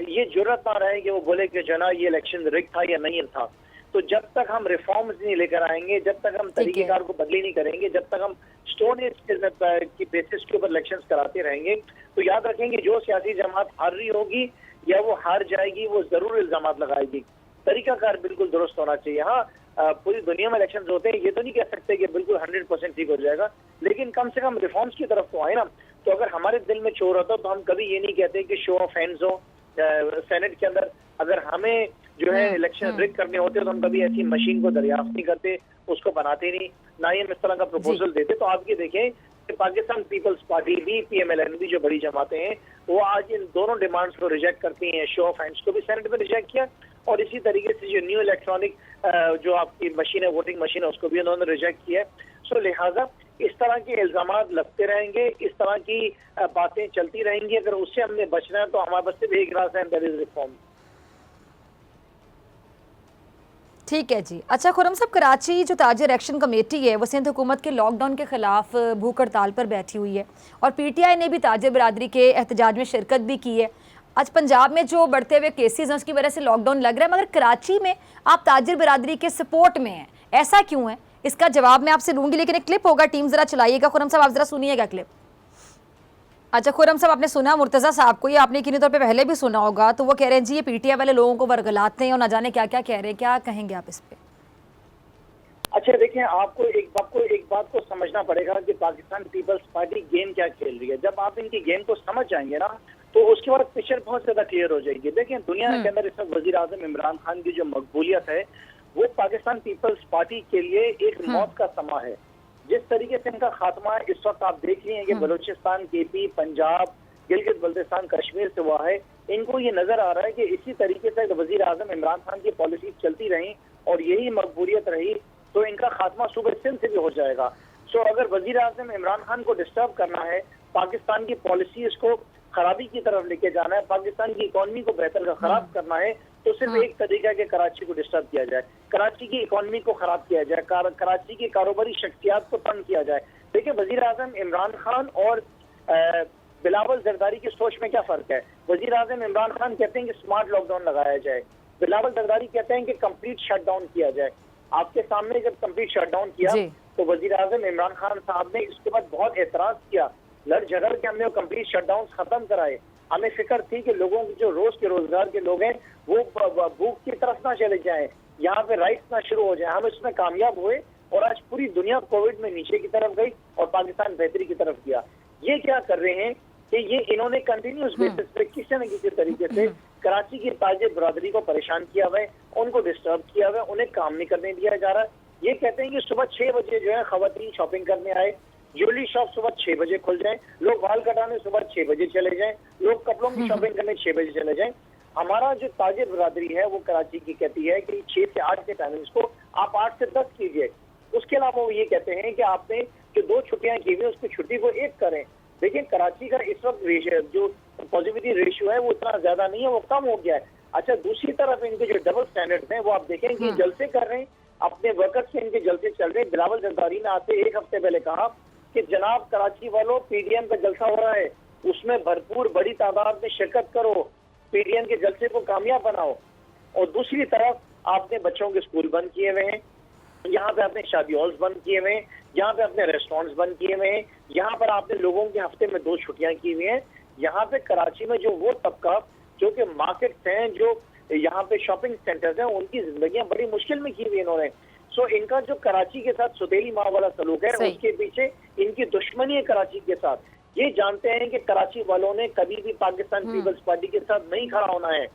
ये जुर्रत ना रहे कि वो बोले कि जो ना ये इलेक्शन रिग था या नहीं था। तो जब तक हम रिफॉर्म्स नहीं लेकर आएंगे, जब तक हम तरीकेकार को बदली नहीं करेंगे, जब तक हम स्टोन की बेसिस के ऊपर इलेक्शंस कराते रहेंगे, तो याद रखेंगे जो सियासी जमात हार रही होगी या वो हार जाएगी, वो जरूर इल्जामात लगाएगी। तरीकाकार बिल्कुल दुरुस्त होना चाहिए। हाँ, पूरी दुनिया में इलेक्शंस होते हैं, ये तो नहीं कह सकते कि बिल्कुल 100% ठीक हो जाएगा, लेकिन कम से कम रिफॉर्म्स की तरफ तो आए ना। तो अगर हमारे दिल में चोर होता तो हम कभी ये नहीं कहते कि शो ऑफ हैंड्स हो सेनेट के अंदर। अगर हमें जो है इलेक्शन रिग करने होते तो हम कभी ऐसी मशीन को दरियाफ्त नहीं करते, उसको बनाते नहीं, ना ही हम इस तरह का प्रपोजल देते। तो आप ये देखें कि पाकिस्तान पीपल्स पार्टी भी, PMLN भी, जो बड़ी जमातें हैं, वो आज इन दोनों डिमांड्स को रिजेक्ट करती हैं। शो ऑफ हैंड्स को भी सेनेट में रिजेक्ट किया, और इसी तरीके से जो न्यू इलेक्ट्रॉनिक जो आपकी मशीन है, वोटिंग मशीन है, उसको भी उन्होंने रिजेक्ट किया है। सो लिहाजा इस तरह के इल्जामात लगते रहेंगे, इस तरह की बातें चलती रहेंगी। अगर उससे हमने बचना है तो हमारे पास सिर्फ एक रास्ता है, दैट इज रिफॉर्म। ठीक है जी। अच्छा खुर्रम साहब, कराची जो ताजिर एक्शन कमेटी है वो सिंध हुकूमत के लॉकडाउन के खिलाफ भूख हड़ताल पर बैठी हुई है, और PTI ने भी ताजिर बरादरी के एहतजाज में शिरकत भी की है। आज पंजाब में जो बढ़ते हुए केसेस हैं उसकी वजह से लॉकडाउन लग रहा है, मगर कराची में आप ताजिर बरादरी के सपोर्ट में हैं, ऐसा क्यों है? इसका जवाब मैं आपसे लूँगी, लेकिन एक क्लिप होगा, टीम ज़रा चलाइएगा। खुर्रम साहब आप ज़रा सुनिएगा क्लिप। अच्छा खुर्रम साहब, आपने सुना मुर्तज़ा साहब को, ये आपने किन्हीं तौर पे पहले भी सुना होगा, तो वो कह रहे हैं जी ये PTI वाले लोगों को वर्गलाते हैं और ना जाने क्या क्या कह रहे हैं, क्या कहेंगे आप इस पे? अच्छा देखिए, आपको एक बात को समझना पड़ेगा कि पाकिस्तान पीपल्स पार्टी गेम क्या खेल रही है। जब आप इनकी गेम को समझ जाएंगे ना, तो उसके बाद पिक्चर बहुत ज्यादा क्लियर हो जाएगी। देखिए, दुनिया के अंदर इस वक्त वजीर आजम इमरान खान की जो मकबूलियत है, वो पाकिस्तान पीपल्स पार्टी के लिए एक मौत का समा है। जिस तरीके से इनका खात्मा इस वक्त आप देख रहे हैं कि बलूचिस्तान, KP, पंजाब, गिलगित बल्तिस्तान, कश्मीर से हुआ है, इनको ये नजर आ रहा है कि इसी तरीके से वजीर आजम इमरान खान की पॉलिसी चलती रही और यही मकबूलियत रही, तो इनका खात्मा सूबे सिंध से भी हो जाएगा। सो अगर वजीर आजम इमरान खान को डिस्टर्ब करना है, पाकिस्तान की पॉलिसीज को खराबी की तरफ लेके जाना है, पाकिस्तान की इकोनॉमी को बेहतर खराब करना है, तो सिर्फ एक तरीका है कि कराची को डिस्टर्ब किया जाए, कराची की इकोनॉमी को खराब किया जाए, कराची की कारोबारी शख्सियात को तंग किया जाए। देखिए, वजीर आजम इमरान खान और बिलावल जरदारी की सोच में क्या फर्क है? वजीर आजम इमरान खान कहते हैं कि स्मार्ट लॉकडाउन लगाया जाए, बिलावल जरदारी कहते हैं कि कंप्लीट शटडाउन किया जाए। आपके सामने जब कंप्लीट शटडाउन किया तो वजीर आजम इमरान खान साहब ने इसके बाद बहुत एतराज किया, लड़ झगड़ के हमने वो कंप्लीट शटडाउन खत्म कराए। हमें फिक्र थी कि लोगों के जो रोज के रोजगार के लोग हैं वो भूख की तरफ ना चले जाएं, यहाँ पे राइट्स ना शुरू हो जाए। हम इसमें कामयाब हुए और आज पूरी दुनिया कोविड में नीचे की तरफ गई और पाकिस्तान बेहतरी की तरफ गया। ये क्या कर रहे हैं कि ये इन्होंने कंटिन्यूस बेसिस पे किसी न किसी तरीके से कराची की ताजिर बरादरी को परेशान किया हुआ है, उनको डिस्टर्ब किया हुआ है, उन्हें काम नहीं करने दिया जा रहा। ये कहते हैं कि सुबह 6 बजे जो है खवातीन शॉपिंग करने आए, ज्वेलरी शॉप सुबह 6 बजे खुल जाए, लोग बाल कटाने सुबह 6 बजे चले जाएं, लोग कपड़ों की शॉपिंग करने 6 बजे चले जाएं। हमारा जो ताजिर बरादरी है वो कराची की कहती है कि 6 से 8 के टाइमिंग्स को आप 8 से 10 कीजिए। उसके अलावा वो ये कहते हैं कि आपने जो 2 छुट्टियां की हुई उसकी छुट्टी को 1 करें। देखिए, कराची का इस वक्त जो पॉजिटिविटी रेशियो है वो इतना ज्यादा नहीं है, वो कम हो गया है। अच्छा, दूसरी तरफ इनके जो डबल स्टैंडर्ड्स हैं वो आप देखें कि जलसे कर रहे हैं, अपने वर्कर्स से इनके जलसे चल रहे हैं। बिलावल जरदारी ने आते 1 हफ्ते पहले कहा कि जनाब कराची वालों, पीडीएम का जलसा हो रहा है, उसमें भरपूर बड़ी तादाद में शिरकत करो, पीडीएम के जलसे को कामयाब बनाओ। और दूसरी तरफ आपने बच्चों के स्कूल बंद किए हुए हैं, यहाँ पे आपने शादी हॉल्स बंद किए हुए हैं, यहाँ पे आपने रेस्टोरेंट्स बंद किए हुए हैं, यहाँ पर आपने लोगों के हफ्ते में 2 छुट्टियां की हुई हैं। यहाँ पे कराची में जो वो तबका जो कि मार्केट्स हैं, जो यहाँ पे शॉपिंग सेंटर्स हैं, उनकी जिंदगियां बड़ी मुश्किल में की हुई इन्होंने। सो इनका जो कराची के साथ सुतेली माँ वाला सलूक है, उसके पीछे इनकी दुश्मनी है कराची के साथ। ये जानते हैं कि कराची वालों ने कभी भी पाकिस्तान पीपल्स पार्टी के साथ नहीं खड़ा होना है।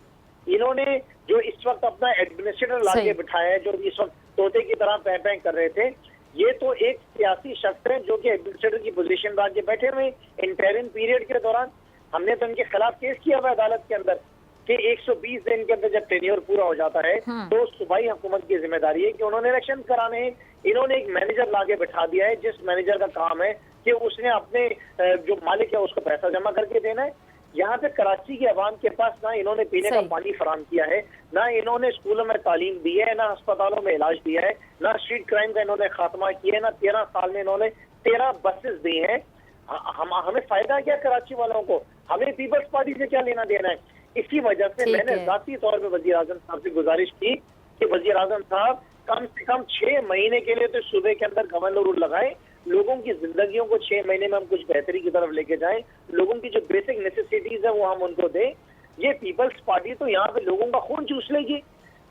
इन्होंने जो इस वक्त अपना एडमिनिस्ट्रेटर लाके बिठाया है, जो इस वक्त तोते की तरह पैं पैं कर रहे थे, ये तो एक सियासी शख्स है जो कि एडमिनिस्ट्रेटर की पोजीशन पर आके बैठे हुए। इंटरिम पीरियड के दौरान हमने तो इनके खिलाफ केस किया हुआ अदालत के अंदर कि 120 दिन के अंदर जब टेन्योर पूरा हो जाता है तो सूबाई हुकूमत की जिम्मेदारी है कि उन्होंने इलेक्शन कराने हैं। इन्होंने एक मैनेजर लाके बिठा दिया है, जिस मैनेजर का काम है कि उसने अपने जो मालिक है उसको पैसा जमा करके देना है। यहाँ पे कराची के अवाम के पास ना इन्होंने पीने का पानी फराम किया है, ना इन्होंने स्कूलों में तालीम दी है, ना अस्पतालों में इलाज दिया है, ना स्ट्रीट क्राइम का इन्होंने खात्मा किया है, ना 13 साल में इन्होंने 13 बसेस दी हैं। हमें फायदा क्या कराची वालों को? हमें पीपल्स पार्टी से क्या लेना देना है? इसी वजह से मैंने जाती तौर पे वजीर आजम साहब से गुजारिश की कि वजीर आजम साहब कम से कम 6 महीने के लिए तो सूबे के अंदर गवर्नर रूल लगाए, लोगों की जिंदगियों को 6 महीने में हम कुछ बेहतरी की तरफ लेके जाएं, लोगों की जो बेसिक नेसेसिटीज है वो हम उनको दें। ये पीपल्स पार्टी तो यहाँ पे लोगों का खून चूस लेगी।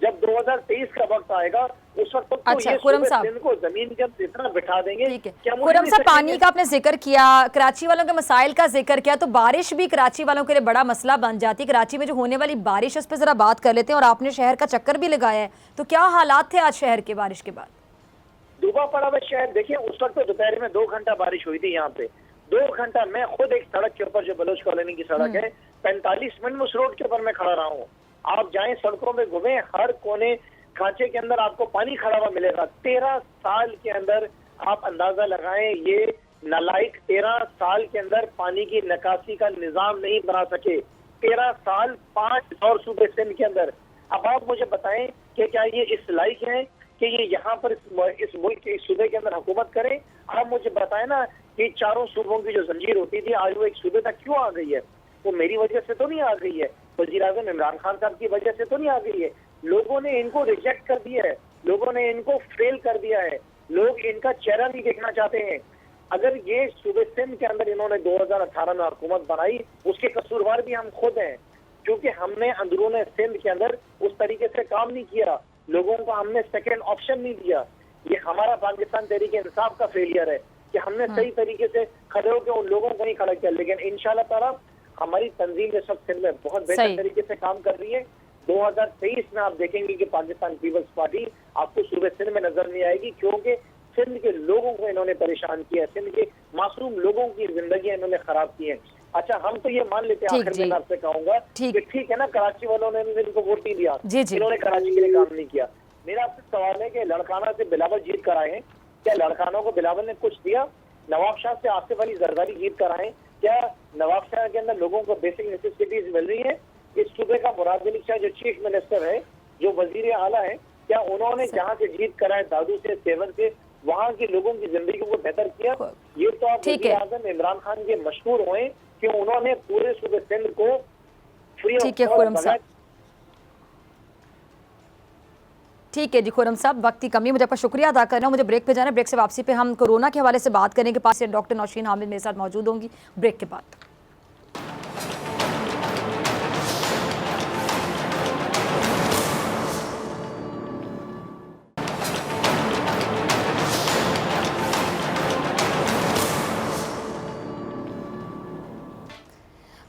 जब 2023 का वक्त आएगा उस वक्त तो अच्छा, ये खुर्रम साहब को जमीन के इतना बिठा देंगे। खुर्रम साहब, पानी का आपने जिक्र किया, कराची वालों के मसाइल का जिक्र किया, तो बारिश भी कराची वालों के लिए बड़ा मसला बन जाती है। कराची में जो होने वाली बारिश, उस पर जरा बात कर लेते हैं। और आपने शहर का चक्कर भी लगाया है, तो क्या हालात थे आज शहर के बारिश के बाद? डूबा पड़ा हुआ शहर। देखिए, उस वक्त तो दोपहर में 2 घंटा बारिश हुई थी यहाँ पे, 2 घंटा। मैं खुद एक सड़क के ऊपर, जो बलोच कॉलोनी की सड़क है, 45 मिनट में उस रोड के ऊपर मैं खड़ा रहा हूँ। आप जाएं सड़कों में घूमे, हर कोने खांचे के अंदर आपको पानी खड़ा हुआ मिलेगा। 13 साल के अंदर आप अंदाजा लगाएं, ये नालायक 13 साल के अंदर पानी की निकासी का निजाम नहीं बना सके। 13 साल 5 और सूबे सिंध के अंदर। अब आप मुझे बताएं कि क्या ये इस लायक है कि ये यहाँ पर इस मुल्क के सूबे के अंदर हुकूमत करें? आप मुझे बताएं ना कि चारों सूबों की जो जंजीर होती थी आज वो एक सूबे तक क्यों आ गई है? वो मेरी वजह से तो नहीं आ गई है, वजीर आज़म इमरान खान साहब की वजह से तो नहीं आ गई है। लोगों ने इनको रिजेक्ट कर दिया है, लोगों ने इनको फेल कर दिया है, लोग इनका चेहरा नहीं देखना चाहते हैं। अगर ये सूबे सिंध के अंदर इन्होंने 2018 में हुकूमत बनाई, उसके कसूरवार भी हम खुद हैं, क्योंकि हमने अंदरूने सिंध के अंदर उस तरीके से काम नहीं किया, लोगों को हमने सेकेंड ऑप्शन नहीं दिया। ये हमारा पाकिस्तान तहरीके इंसाफ का फेलियर है कि हमने सही तरीके से खड़े होकर उन लोगों को नहीं खड़ा किया। लेकिन इंशाल्लाह ताला हमारी तंजीम इस वक्त सिंध में बहुत बेहतर तरीके से काम कर रही है। 2023 में आप देखेंगे कि पाकिस्तान पीपल्स पार्टी आपको सूबे सिंध में नजर नहीं आएगी, क्योंकि सिंध के लोगों को इन्होंने परेशान किया, सिंध के मासूम लोगों की जिंदगी इन्होंने खराब की है। अच्छा, हम तो ये मान लेते हैं, आखिर में आपसे कहूंगा कि ठीक है ना, कराची वालों ने इनको वोट नहीं दिया, इन्होंने कराची के लिए काम नहीं किया। मेरा आपसे सवाल है कि लड़काना से बिलावल जीत कर आए हैं, क्या लड़कानों को बिलावल ने कुछ दिया? नवाब शाह से आसिफ अली जरदारी जीत कर आए, क्या नवाब शाह के अंदर लोगों को बेसिक नेसेसिटीज मिल रही है? इस सूबे का मुराद अली शाह जो चीफ मिनिस्टर है, जो वजीर आला है, क्या उन्होंने जहाँ से जीत कर आए, दादू से, सेवन से, वहाँ के लोगों की जिंदगी को बेहतर किया? ये तो आप वजीर आजम इमरान खान के मशहूर हुए कि उन्होंने पूरे सूबे सिंध को फ्री ऑफ। ठीक है जी खुर्रम साहब, वक्त की कमी, मुझे आपका शुक्रिया अदा करना। मुझे ब्रेक पे जाना है, ब्रेक से वापसी पे हम कोरोना के हवाले से बात करेंगे। पास से डॉक्टर नौशीन हामिद मेरे साथ मौजूद होंगी ब्रेक के बाद।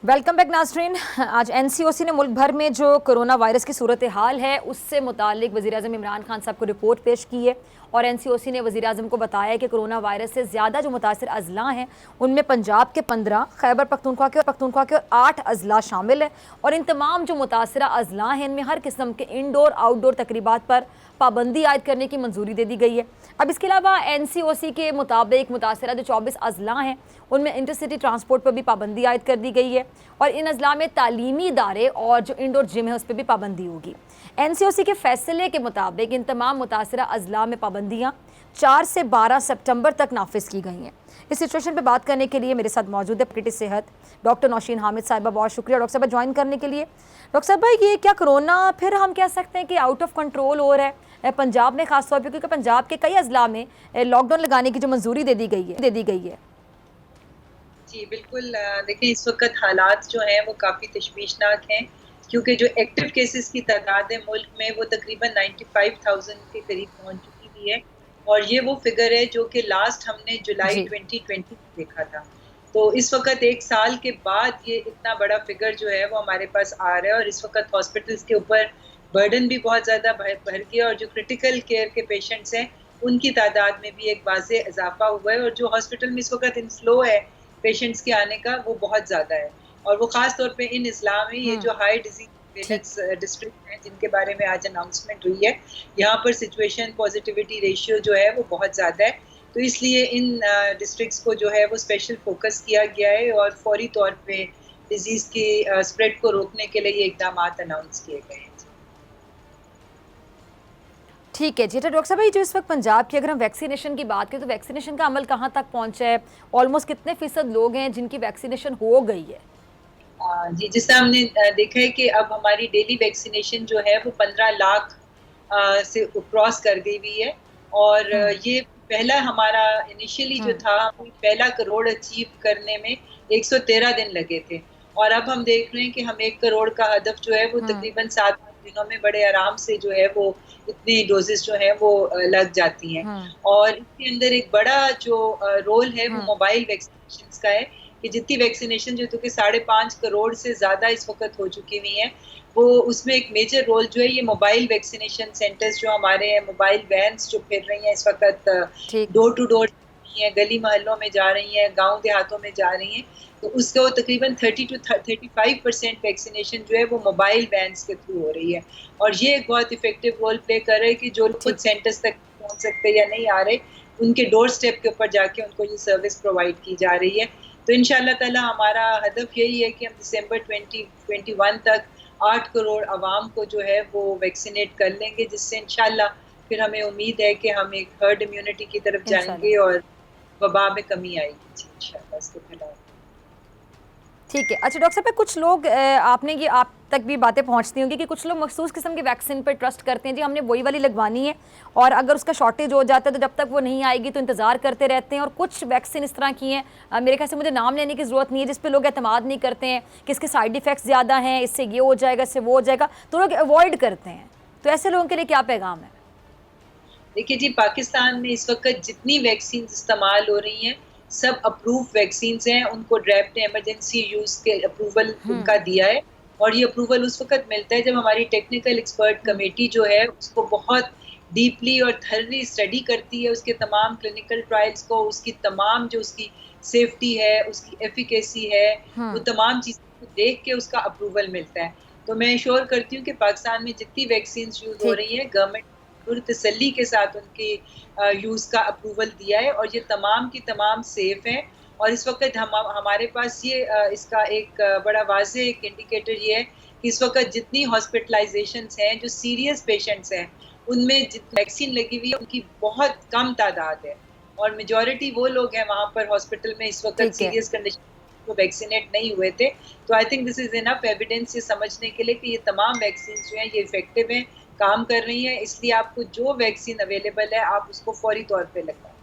वेलकम बैक नाज़रीन। आज एनसीओसी ने मुल्क भर में जो कोरोना वायरस की सूरत हाल है उससे मुतालिक वज़ीर आज़म इमरान खान साहब को रिपोर्ट पेश की है और एनसीओसी ने वज़ीर आज़म को बताया कि कोरोना वायरस से ज़्यादा जो मुतासिर अजला हैं उनमें पंजाब के 15, खैबर पख्तूनख्वा के 8 अजला शामिल है। और इन तमाम जो मुतासिर अजला हैं इनमें हर किस्म के इंडोर आउटडोर तकरीबात पर पाबंदी आयद करने की मंजूरी दे दी गई है। अब इसके अलावा एनसीओसी के मुताबिक मुतासिर जो 24 अजला हैं उनमें इंटरसिटी ट्रांसपोर्ट पर भी पाबंदी आयद कर दी गई है और इन अजला में तालीमी इदारे और जो इंडोर जिम है उस पर भी पाबंदी होगी। एनसीओसी के फैसले के मुताबिक इन तमाम मुतासिर अजला में पाबंदियाँ 4 से 12 सितंबर तक नाफिज की गई हैं। इस सिचुएशन पर बात करने के लिए मेरे साथ मौजूद है सेक्रेटरी सेहत डॉक्टर नौशीन हामिद साहिबा। बहुत शुक्रिया डॉक्टर साहब ज्वाइन करने के लिए। डॉक्टर साहब ये क्या कोरोना फिर हम कह सकते हैं कि आउट ऑफ कंट्रोल हो रहा है पंजाब में खास तौर पर, क्योंकि पंजाब के कई अजला में लॉकडाउन लगाने की जो मंजूरी दे दी गई है। जी बिल्कुल, देखिए इस वक्त हालात जो हैं वो काफ़ी तशवीशनाक हैं, क्योंकि जो एक्टिव केसेस की तादाद है मुल्क में वो तकरीबन 95,000 के करीब पहुंच चुकी हुई है और ये वो फिगर है जो कि लास्ट हमने जुलाई 2020 में देखा था। तो इस वक्त एक साल के बाद ये इतना बड़ा फिगर जो है वो हमारे पास आ रहा है और इस वक्त हॉस्पिटल्स के ऊपर बर्डन भी बहुत ज़्यादा भर गया और जो क्रिटिकल केयर के पेशेंट्स हैं उनकी तादाद में भी एक वाज़े इजाफा हुआ है और जो हॉस्पिटल में इस वक्त इनफ्लो है पेशेंट्स के आने का वो बहुत ज़्यादा है और वो ख़ास तौर पे इन इस्लाम में ये जो हाई डिजीज डिस्ट्रिक्ट हैं जिनके बारे में आज अनाउंसमेंट हुई है, यहाँ पर सिचुएशन पॉजिटिविटी रेशियो जो है वो बहुत ज़्यादा है। तो इसलिए इन डिस्ट्रिक्ट्स को जो है वो स्पेशल फोकस किया गया है और फौरी तौर पे डिजीज़ की स्प्रेड को रोकने के लिए ये इकदाम अनाउंस किए गए हैं। ठीक है जी। तो डॉक्टर साहब जो इस वक्त पंजाब की अगर हम वैक्सीनेशन की बात करें तो वैक्सीनेशन का अमल कहाँ तक पहुँचा है? ऑलमोस्ट कितने फीसद लोग हैं जिनकी वैक्सीनेशन हो गई है? जी, जिस तरह हमने देखा है कि अब हमारी डेली वैक्सीनेशन जो है वो 15 लाख से क्रॉस कर गई हुई है और ये पहला हमारा इनिशियली जो था पहला करोड़ अचीव करने में 113 दिन लगे थे और अब हम देख रहे हैं कि हम 1 करोड़ का हदफ जो है वो तकरीबन 7 दिनों में बड़े आराम से जो है वो इतनी डोजेस जो है वो लग जाती हैं और इसके अंदर एक बड़ा जो रोल है वो मोबाइल वैक्सीनेशन का है कि जितनी वैक्सीनेशन जो कि 5.5 करोड़ से ज़्यादा इस वक्त हो चुकी हुई हैं वो उसमें एक मेजर रोल जो है ये मोबाइल वैक्सीनेशन सेंटर्स जो हमारे हैं, मोबाइल वैन्स जो फिर रही हैं इस वक्त डोर टू डोर हैं, गली मोहल्लों में जा रही हैं, गांव देहातों में जा रही हैं, तो उसका तकरीबन 30 to 35% वैक्सीनेशन जो है वो मोबाइल वैन्स के थ्रू हो रही है और ये एक बहुत इफेक्टिव रोल प्ले कर रहे हैं कि जो खुद सेंटर्स तक पहुंच सकते या नहीं आ रहे उनके डोर स्टेप के ऊपर जाके उनको ये सर्विस प्रोवाइड की जा रही है। तो इंशाल्लाह ताला हमारा हदफ यही है कि हम दिसंबर 2021 तक 8 करोड़ आवाम को जो है वो वैक्सीनेट कर लेंगे, जिससे इंशाल्लाह फिर हमें उम्मीद है कि हम एक हर्ड इम्यूनिटी की तरफ जाएंगे और वबा में कमी आएगी इंशाल्लाह इसके खिलाफ। ठीक है। अच्छा डॉक्टर साहब, कुछ लोग आपने ये आप तक भी बातें पहुंचती होंगी कि कुछ लोग मखसूस किस्म की वैक्सीन पर ट्रस्ट करते हैं, जी हमने वही वाली लगवानी है और अगर उसका शॉर्टेज हो जाता है तो जब तक वो नहीं आएगी तो इंतज़ार करते रहते हैं और कुछ वैक्सीन इस तरह की हैं, मेरे ख्याल से मुझे नाम लेने की ज़रूरत नहीं है, जिस पे लोग एतमाद नहीं करते हैं कि इसके साइड इफ़ेक्ट्स ज़्यादा हैं, इससे ये हो जाएगा, इससे वो हो जाएगा, तो लोग अवॉइड करते हैं। तो ऐसे लोगों के लिए क्या पैगाम है? देखिए जी, पाकिस्तान में इस वक्त जितनी वैक्सीन इस्तेमाल हो रही हैं सब अप्रूव वैक्सीन हैं, उनको ड्राफ्ट इमरजेंसी यूज़ के अप्रूवल उनका दिया है और ये अप्रूवल उस वक्त मिलता है जब हमारी टेक्निकल एक्सपर्ट कमेटी जो है उसको बहुत डीपली और थर्ली स्टडी करती है उसके तमाम क्लिनिकल ट्रायल्स को, उसकी तमाम जो उसकी सेफ्टी है, उसकी एफिकेसी है, वो तमाम चीज़ों को देख के उसका अप्रूवल मिलता है। तो मैं श्योर करती हूँ कि पाकिस्तान में जितनी वैक्सीन यूज़ हो रही है गवर्नमेंट पूरी तसल्ली के साथ उनकी यूज़ का अप्रूवल दिया है और ये तमाम की तमाम सेफ हैं और इस वक्त हमारे पास ये इसका एक बड़ा वाज़े एक इंडिकेटर ये है कि इस वक्त जितनी हॉस्पिटलाइजेशंस हैं जो सीरियस पेशेंट्स हैं उनमें जितनी वैक्सीन लगी हुई है उनकी बहुत कम तादाद है और मेजॉरिटी वो लोग हैं वहाँ पर हॉस्पिटल में इस वक्त सीरियस कंडीशन वो वैक्सीनेट नहीं हुए थे। तो I think this is enough evidence ये समझने के लिए कि ये तमाम वैक्सीन जो हैं ये इफेक्टिव हैं, काम कर रही है, इसलिए आपको जो वैक्सीन अवेलेबल है आप उसको फौरी तौर पे लगवाएं।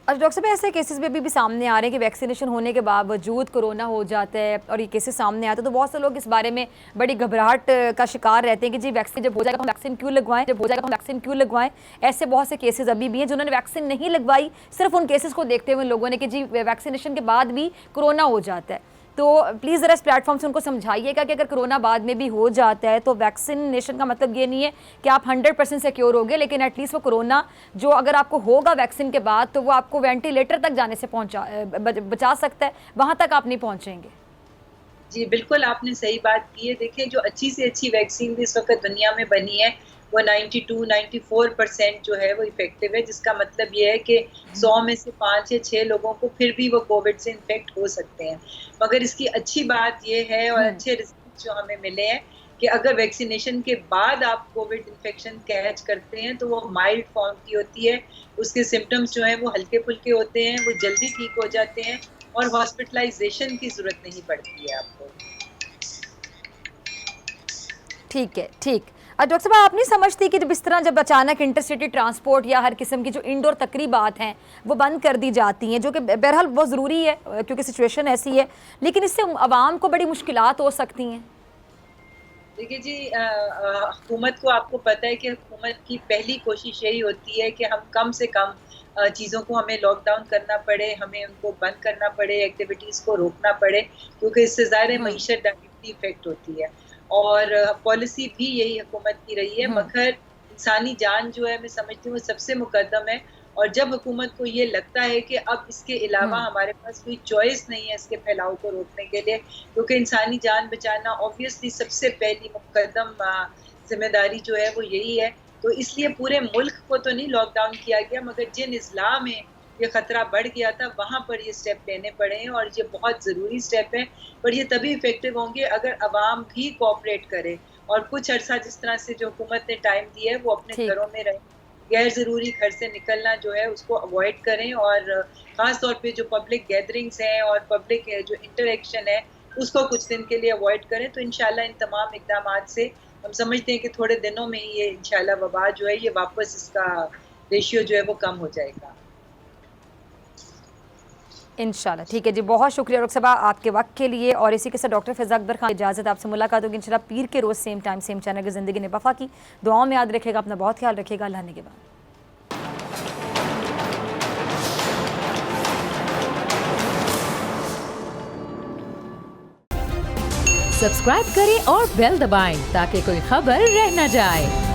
और डॉक्टर साहब ऐसे केसेस भी अभी भी सामने आ रहे हैं कि वैक्सीनेशन होने के बावजूद कोरोना हो जाता है और ये केसेस सामने आते हैं, तो बहुत से लोग इस बारे में बड़ी घबराहट का शिकार रहते हैं कि जी वैक्सीन जब हो जाएगा हम वैक्सीन क्यों लगवाएं, जब हो जाएगा हम वैक्सीन क्यों लगवाएं। ऐसे बहुत से केसेस अभी भी हैं जिन्होंने वैक्सीन नहीं लगवाई, सिर्फ उन केसेस को देखते हुए लोगों ने कि जी वैक्सीनेशन के बाद भी कोरोना हो जाता है। तो प्लीज़ ज़रा इस प्लेटफॉर्म से उनको समझाइएगा कि अगर कोरोना बाद में भी हो जाता है तो वैक्सीनेशन का मतलब ये नहीं है कि आप 100% सिक्योर होगे, लेकिन एटलीस्ट वो कोरोना जो अगर आपको होगा वैक्सीन के बाद तो वो आपको वेंटिलेटर तक जाने से बचा सकता है, वहाँ तक आप नहीं पहुँचेंगे। जी बिल्कुल, आपने सही बात की है। देखिए, जो अच्छी से अच्छी वैक्सीन भी इस वक्त दुनिया में बनी है वो 92-94% जो है वो इफेक्टिव है, जिसका मतलब ये है कि 100 में से 5 या 6 लोगों को फिर भी वो कोविड से इन्फेक्ट हो सकते हैं। मगर इसकी अच्छी बात ये है और अच्छे रिजल्ट जो हमें मिले हैं कि अगर वैक्सीनेशन के बाद आप कोविड इन्फेक्शन कैच करते हैं तो वो माइल्ड फॉर्म की होती है, उसके सिम्टम्स जो हैं वो हल्के फुल्के होते हैं, वो जल्दी ठीक हो जाते हैं और हॉस्पिटलाइजेशन की ज़रूरत नहीं पड़ती है आपको। ठीक है, ठीक। डॉक्टर साहब, आप नहीं समझती कि जब अचानक इंटरसिटी ट्रांसपोर्ट या हर किस्म की जो इंडोर तकरीबात हैं वो बंद कर दी जाती हैं, जो कि बहरहाल बहुत ज़रूरी है क्योंकि सिचुएशन ऐसी है, लेकिन इससे आवाम को बड़ी मुश्किलात हो सकती हैं। देखिए जी, हुकूमत को, आपको पता है कि हुकूमत की पहली कोशिश यही होती है कि हम कम से कम चीज़ों को हमें लॉकडाउन करना पड़े, हमें उनको बंद करना पड़े, एक्टिविटीज़ को रोकना पड़े, क्योंकि इससे ज़ाहिर मईशत डायरेक्टली इफेक्ट होती है और पॉलिसी भी यही हुकूमत की रही है। मगर इंसानी जान जो है, मैं समझती हूँ सबसे मुकद्दम है और जब हुकूमत को ये लगता है कि अब इसके अलावा हमारे पास कोई चॉइस नहीं है इसके फैलाव को रोकने के लिए, क्योंकि इंसानी जान बचाना ऑब्वियसली सबसे पहली मुकद्दम जिम्मेदारी जो है वो यही है, तो इसलिए पूरे मुल्क को तो नहीं लॉकडाउन किया गया, मगर जिन इज़लाअ में ये ख़तरा बढ़ गया था वहाँ पर ये स्टेप लेने पड़े हैं और ये बहुत ज़रूरी स्टेप हैं। पर ये तभी इफ़ेक्टिव होंगे अगर अवाम भी कोऑपरेट करे और कुछ अर्सा जिस तरह से जो हुकूमत ने टाइम दिया है वो अपने घरों में रहें, गैर ज़रूरी घर से निकलना जो है उसको अवॉइड करें और ख़ास तौर पे जो पब्लिक गैदरिंग्स हैं और पब्लिक जो इंटरेक्शन है उसको कुछ दिन के लिए अवॉइड करें। तो इंशाल्लाह इन तमाम इक़दामात से हम समझते हैं कि थोड़े दिनों में ही ये इंशाल्लाह वबा जो है ये वापस इसका रेशियो जो है वो कम हो जाएगा इंशाल्लाह। ठीक है जी, बहुत शुक्रिया डॉक्टर साहब आपके वक्त के लिए। और इसी के साथ डॉक्टर फ़ैज़ा अकबर खान इजाज़त, आपसे मुलाकात होगी इंशाल्लाह पीर के रोज़ सेम टाइम सेम चैनल की ज़िंदगी ने वफ़ा की। दुआओं में याद रखेगा, अपना बहुत ख्याल रखेगा। अल्लाह ने के बाद सब्सक्राइब करें और बेल दबाएं ताकि कोई खबर रह न जाए।